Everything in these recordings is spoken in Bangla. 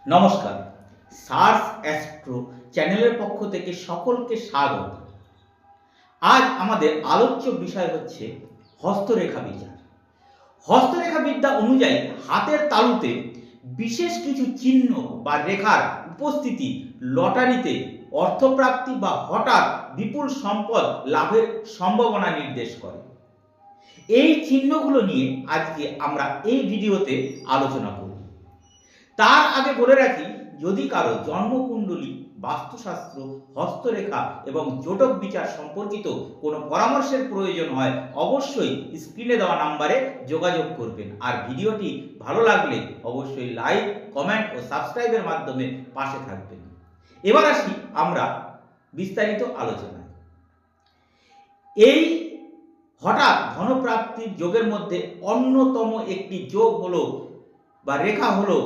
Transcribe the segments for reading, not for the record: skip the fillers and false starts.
নমস্কার, সার্স অ্যাস্ট্রো চ্যানেলের পক্ষ থেকে সকলকে স্বাগত। আজ আমাদের আলোচ্য বিষয় হচ্ছে হস্তরেখা বিচার। হস্তরেখা বিদ্যা অনুযায়ী হাতের তালুতে বিশেষ কিছু চিহ্ন বা রেখার উপস্থিতি লটারিতে অর্থপ্রাপ্তি বা হঠাৎ বিপুল সম্পদ লাভের সম্ভাবনা নির্দেশ করে। এই চিহ্নগুলো নিয়ে আজকে আমরা এই ভিডিওতে আলোচনা করব। তার আগে বলে রাখি, যদি কারো জন্মকুণ্ডলী, বাস্তুশাস্ত্র, হস্তরেখা এবং জোটক বিচার সম্পর্কিত কোনো পরামর্শের প্রয়োজন হয় অবশ্যই স্ক্রিনে দেওয়া নাম্বারে যোগাযোগ করবেন। আর ভিডিওটি ভালো লাগলে অবশ্যই লাইক, কমেন্ট ও সাবস্ক্রাইবের মাধ্যমে পাশে থাকবেন। এবার আসি আমরা বিস্তারিত আলোচনায়। এই হঠাৎ ধনপ্রাপ্তির যোগের মধ্যে অন্যতম একটি যোগ হলো বা রেখা হলো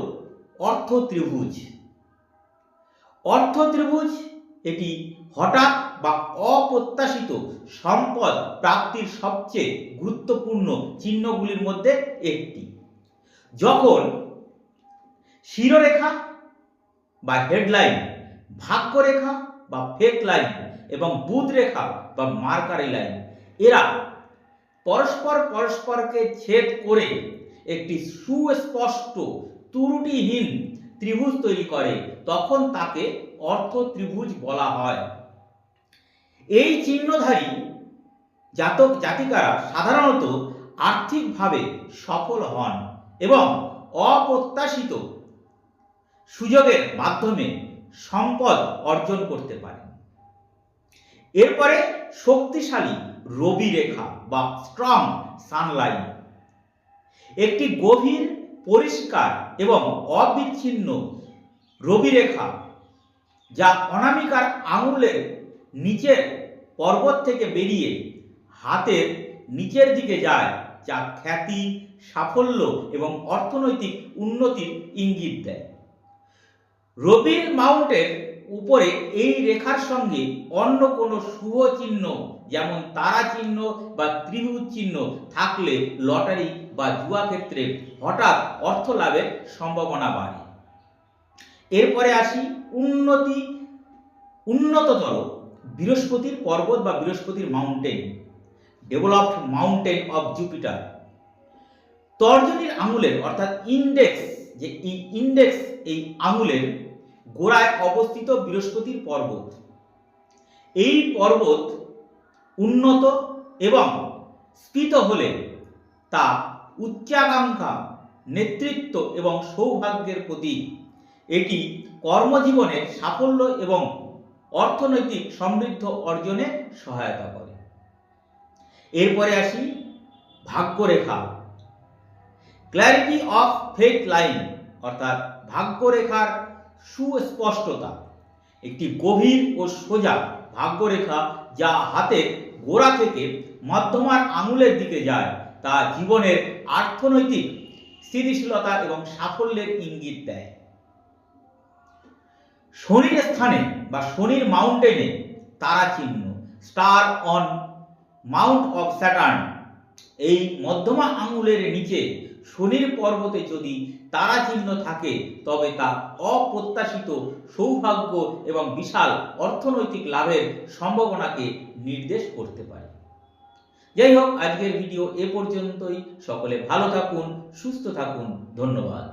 অর্থ ত্রিভুজ। অর্থ ত্রিভুজ এটি হঠাৎ বা অপ্রত্যাশিত সম্পদ প্রাপ্তির সবচেয়ে গুরুত্বপূর্ণ চিহ্নগুলির মধ্যে একটি। যখন শিরোরেখা বা হেডলাইন, ভাগ্যরেখা বা ফেক লাইন এবং বুধ রেখা বা মার্কারি লাইন এরা পরস্পরকে ছেদ করে একটি সুস্পষ্ট ত্রুটিহীন ত্রিভুজ তৈরি করে, তখন তাকে অর্থ ত্রিভুজ বলা হয়। এই চিহ্নধারী জাতক জাতিকারা সাধারণত আর্থিকভাবে সফল হন এবং অপ্রত্যাশিত সুযোগের মাধ্যমে সম্পদ অর্জন করতে পারেন। এরপরে শক্তিশালী রবি রেখা বা স্ট্রং সানলাইন, একটি গভীর, পরিষ্কার এবং অবিচ্ছিন্ন রবি রেখা যা অনামিকার আঙুলের নিচের পর্বত থেকে বেরিয়ে হাতের নিচের দিকে যায়, যা খ্যাতি, সাফল্য এবং অর্থনৈতিক উন্নতির ইঙ্গিত দেয়। রবির মাউন্টের উপরে এই রেখার সঙ্গে অন্য কোনো শুভ চিহ্ন যেমন তারা চিহ্ন বা ত্রিভুজ চিহ্ন থাকলে লটারি বা জুয়া ক্ষেত্রে হঠাৎ অর্থ লাভের সম্ভাবনা বাড়ে। এরপরে আসি উন্নততর বৃহস্পতির পর্বত বা বৃহস্পতির mountain, developed mountain of Jupiter. তর্জনীর আঙুলের অর্থাৎ ইন্ডেক্স এই আঙুলের গোড়ায় অবস্থিত বৃহস্পতির পর্বত। এই পর্বত উন্নত এবং স্ফীত হলে তা উচ্চাকাঙ্ক্ষা, নেতৃত্ব এবং সৌভাগ্যের প্রতীক। এটি কর্মজীবনে সাফল্য এবং অর্থনৈতিক সমৃদ্ধ অর্জনে সহায়তা করে। এরপরে আসি ভাগ্যরেখা, ক্ল্যারিটি অফ ফেট লাইন অর্থাৎ ভাগ্যরেখার সুস্পষ্টতা। একটি গভীর ও সোজা ভাগ্যরেখা যা হাতের গোড়া থেকে মধ্যমার আঙুলের দিকে যায়, তা জীবনের অর্থনৈতিক স্থিতিশীলতা এবং সাফল্যের ইঙ্গিত দেয়। শনির স্থানে বা শনির মাউন্টেনে তারা চিহ্ন, star on Mount of Saturn. এই মধ্যমা আঙুলের নিচে শনির পর্বতে যদি তারা চিহ্ন থাকে তবে তা অপ্রত্যাশিত সৌভাগ্য এবং বিশাল অর্থনৈতিক লাভের সম্ভাবনাকে নির্দেশ করতে পারে। যাই হোক, আজকের ভিডিও এ পর্যন্তই। সকলে ভালো থাকুন, সুস্থ থাকুন। ধন্যবাদ।